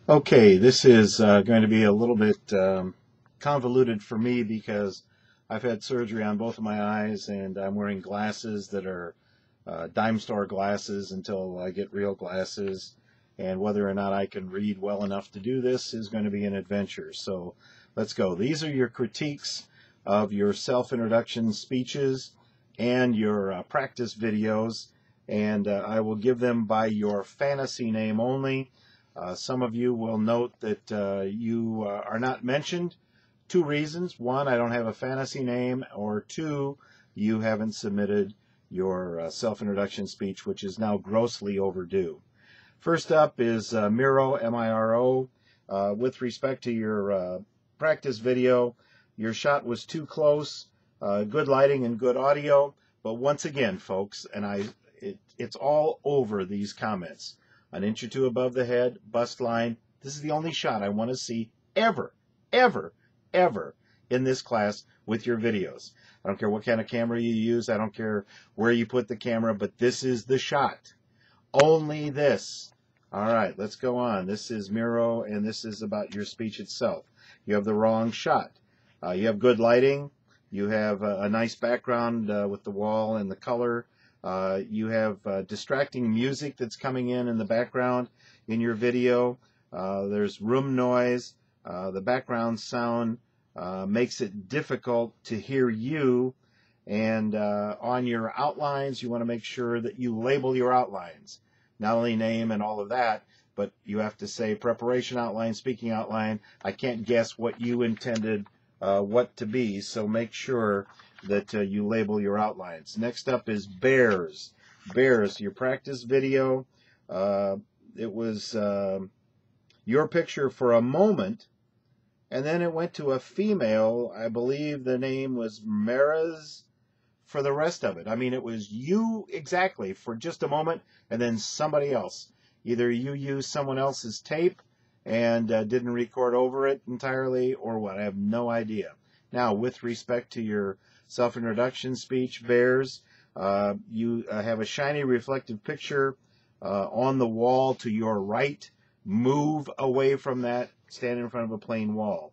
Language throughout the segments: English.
Okay, this is going to be a little bit convoluted for me because I've had surgery on both of my eyes and I'm wearing glasses that are dime store glasses until I get real glasses. And whether or not I can read well enough to do this is going to be an adventure. So let's go. These are your critiques of your self-introduction speeches and your practice videos. And I will give them by your fantasy name only. Some of you will note that you are not mentioned. Two reasons. One, I don't have a fantasy name, or two, you haven't submitted your self-introduction speech, which is now grossly overdue. First up is Miro, M-I-R-O. With respect to your practice video, your shot was too close. Good lighting and good audio. But once again, folks, and it's all over these comments. An inch or two above the head, bust line. This is the only shot I want to see ever, ever, ever in this class with your videos. I don't care what kind of camera you use. I don't care where you put the camera, but this is the shot. Only this. All right, let's go on. This is Miro, and this is about your speech itself. You have the wrong shot. You have good lighting. You have a nice background with the wall and the color. You have distracting music that's coming in the background in your video. There's room noise. The background sound makes it difficult to hear you. And on your outlines, you want to make sure that you label your outlines. Not only name and all of that, but you have to say preparation outline, speaking outline. I can't guess what you intended what to be, so make sure that you label your outlines. Next up is bears. Bears, your practice video. It was your picture for a moment, and then it went to a female. I believe the name was Maraz for the rest of it. I mean, it was you exactly for just a moment, and then somebody else. Either you used someone else's tape and didn't record over it entirely, or what. I have no idea. Now, with respect to your self-introduction speech, bears, you have a shiny reflective picture on the wall to your right. Move away from that. Stand in front of a plain wall.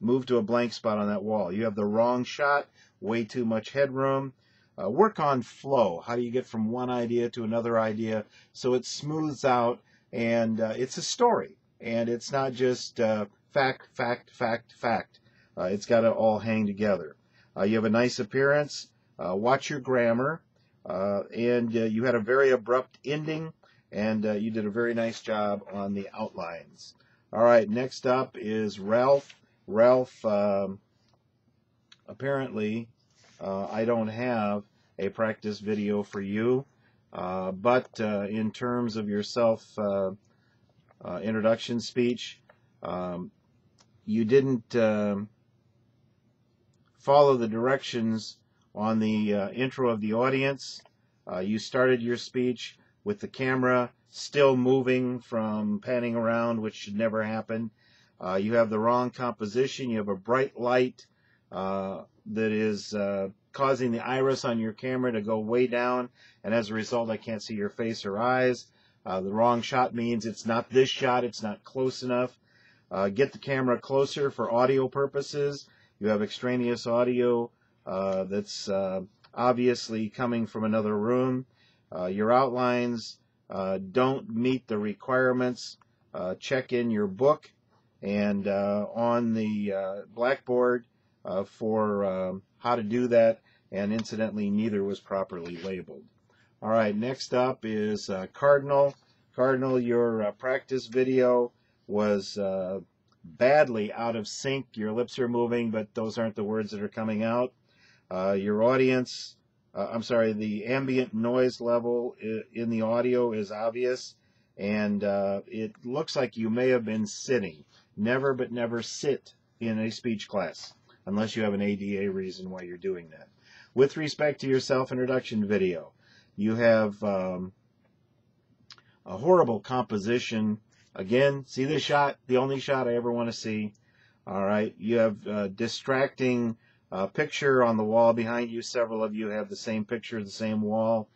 Move to a blank spot on that wall. You have the wrong shot. Way too much headroom. Work on flow. How do you get from one idea to another idea so it smooths out and it's a story, and it's not just fact, fact, fact, fact. It's got to all hang together. You have a nice appearance. Watch your grammar, and you had a very abrupt ending, and you did a very nice job on the outlines. All right, next up is Ralph. Ralph, apparently, I don't have a practice video for you. But in terms of your self-introduction speech, you didn't follow the directions on the intro of the audience. You started your speech with the camera still moving from panning around, which should never happen. You have the wrong composition. You have a bright light that is causing the iris on your camera to go way down, and as a result I can't see your face or eyes. The wrong shot means it's not this shot, it's not close enough. Get the camera closer for audio purposes. You have extraneous audio that's obviously coming from another room. Your outlines don't meet the requirements. Check in your book and on the blackboard for how to do that, and incidentally, neither was properly labeled. All right, next up is Cardinal. Cardinal, your practice video was badly out of sync. Your lips are moving, but those aren't the words that are coming out. Your audience, the ambient noise level in the audio is obvious, and it looks like you may have been sitting. Never but never sit in a speech class unless you have an ADA reason why you're doing that. With respect to your self-introduction video, you have a horrible composition. Again, see this shot? The only shot I ever want to see. All right, you have a distracting picture on the wall behind you. Several of you have the same picture, the same wall.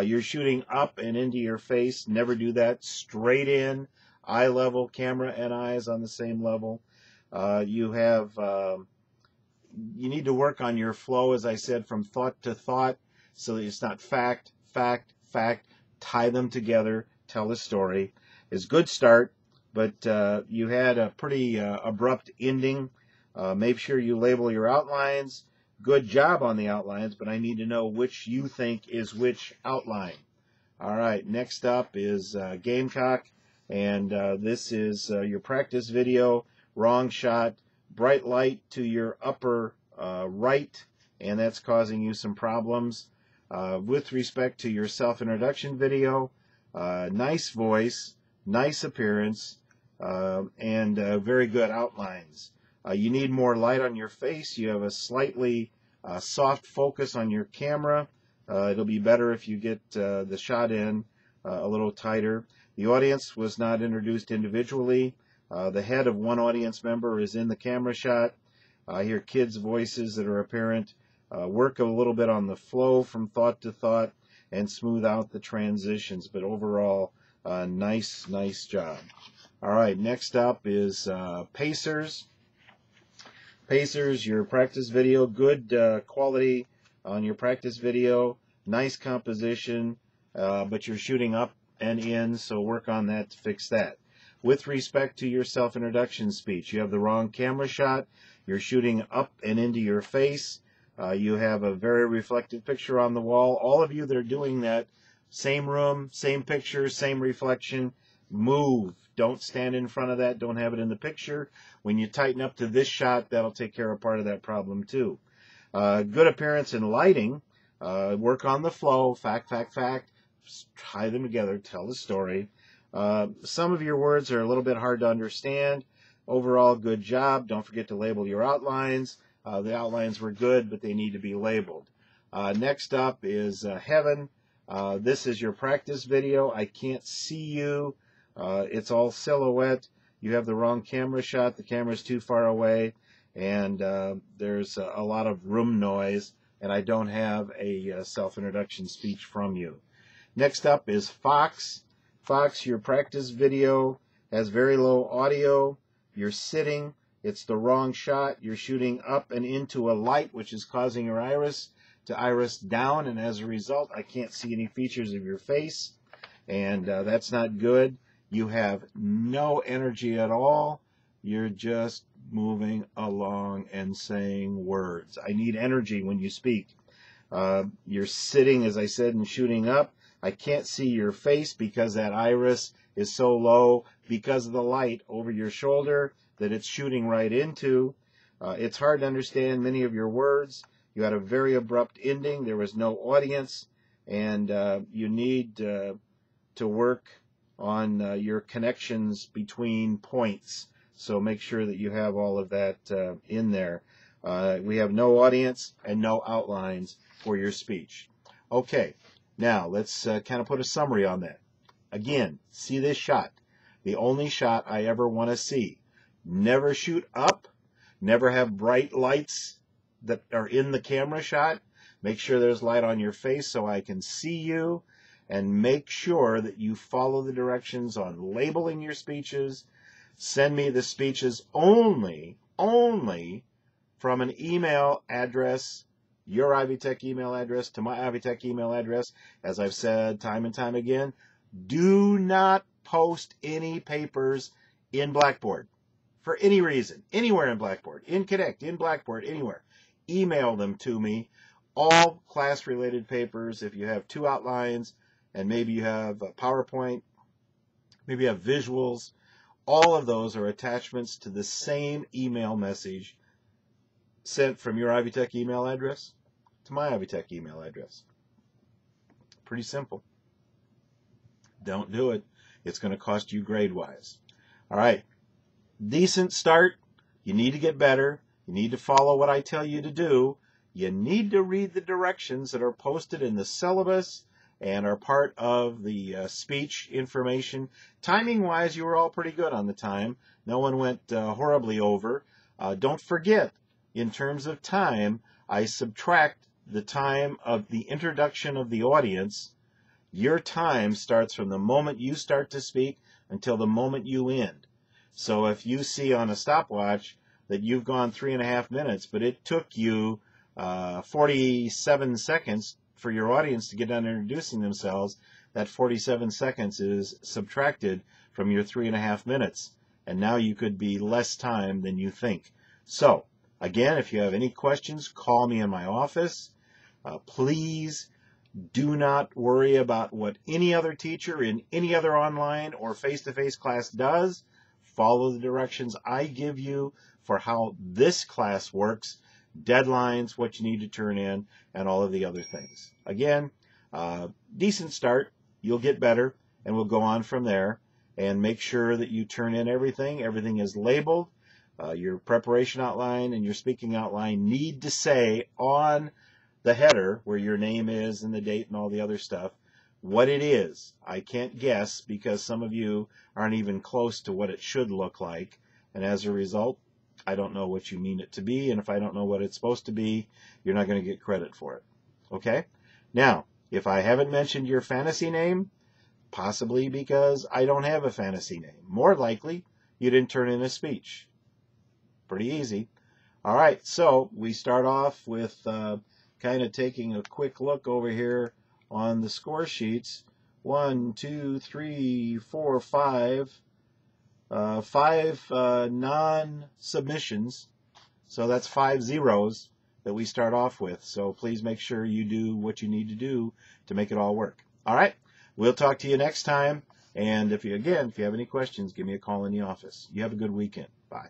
You're shooting up and into your face. Never do that. Straight in, eye level, camera and eyes on the same level. You need to work on your flow, as I said, from thought to thought, so that it's not fact, fact, fact. Tie them together, tell a story. It's a good start, but you had a pretty abrupt ending. Make sure you label your outlines. Good job on the outlines, but I need to know which you think is which outline. All right, next up is Gamecock, and this is your practice video. Wrong shot, bright light to your upper right, and that's causing you some problems. With respect to your self-introduction video, nice voice, nice appearance, and very good outlines. You need more light on your face. You have a slightly soft focus on your camera. It'll be better if you get the shot in a little tighter. The audience was not introduced individually. The head of one audience member is in the camera shot. I hear kids' voices that are apparent. Work a little bit on the flow from thought to thought and smooth out the transitions. But overall, nice job. All right, next up is Pacers. Pacers, your practice video, good quality on your practice video, nice composition, but you're shooting up and in, so work on that to fix that. With respect to your self-introduction speech, you have the wrong camera shot. You're shooting up and into your face. You have a very reflective picture on the wall. All of you that are doing that, same room, same picture, same reflection, move. Don't stand in front of that. Don't have it in the picture. When you tighten up to this shot, that'll take care of part of that problem too. Good appearance and lighting. Work on the flow. Fact. Tie them together. Tell the story. Some of your words are a little bit hard to understand. Overall, good job. Don't forget to label your outlines. The outlines were good, but they need to be labeled. Next up is Heaven. This is your practice video. I can't see you. It's all silhouette. You have the wrong camera shot. The camera's too far away, and there's a lot of room noise, and I don't have a self-introduction speech from you. Next up is Fox. Fox, your practice video has very low audio. You're sitting. It's the wrong shot. You're shooting up and into a light, which is causing your iris to iris down, and as a result, I can't see any features of your face, and that's not good. You have no energy at all. You're just moving along and saying words. I need energy when you speak. You're sitting, as I said, and shooting up. I can't see your face because that iris is so low because of the light over your shoulder that it's shooting right into. It's hard to understand many of your words. You had a very abrupt ending. There was no audience, and you need to work on your connections between points. So make sure that you have all of that in there. We have no audience and no outlines for your speech. Okay, now let's kind of put a summary on that. Again, see this shot. The only shot I ever want to see. Never shoot up. Never have bright lights that are in the camera shot. Make sure there's light on your face so I can see you. And make sure that you follow the directions on labeling your speeches. Send me the speeches only from an email address, your Ivy Tech email address to my Ivy Tech email address. As I've said time and time again, do not post any papers in Blackboard for any reason, anywhere in Blackboard, in Connect, in Blackboard, anywhere. Email them to me, all class-related papers. If you have 2 outlines, and maybe you have a PowerPoint, maybe you have visuals, all of those are attachments to the same email message sent from your Ivy Tech email address to my Ivy Tech email address. Pretty simple. Don't do it. It's going to cost you grade-wise. All right. Decent start. You need to get better. You need to follow what I tell you to do. You need to read the directions that are posted in the syllabus and are part of the speech information. Timing-wise, you were all pretty good on the time. No one went horribly over. Don't forget, in terms of time, I subtract the time of the introduction of the audience. Your time starts from the moment you start to speak until the moment you end. So if you see on a stopwatch that you've gone 3.5 minutes, but it took you 47 seconds for your audience to get done introducing themselves, that 47 seconds is subtracted from your 3.5 minutes. And now you could be less time than you think. So, again, if you have any questions, call me in my office. Please do not worry about what any other teacher in any other online or face-to-face class does. Follow the directions I give you for how this class works, deadlines, what you need to turn in, and all of the other things. Again, decent start. You'll get better, and we'll go on from there. And make sure that you turn in everything. Everything is labeled. Your preparation outline and your speaking outline need to say on the header where your name is and the date and all the other stuff what it is. I can't guess because some of you aren't even close to what it should look like, and as a result I don't know what you mean it to be, and if I don't know what it's supposed to be, you're not going to get credit for it. Okay? Now, if I haven't mentioned your fantasy name, possibly because I don't have a fantasy name. More likely, you didn't turn in a speech. Pretty easy. All right, so we start off with kind of taking a quick look over here on the score sheets. 1, 2, 3, 4, 5. 5 non-submissions. So that's 5 zeros that we start off with. So please make sure you do what you need to do to make it all work. All right, we'll talk to you next time. And if you have any questions, give me a call in the office. You have a good weekend. Bye.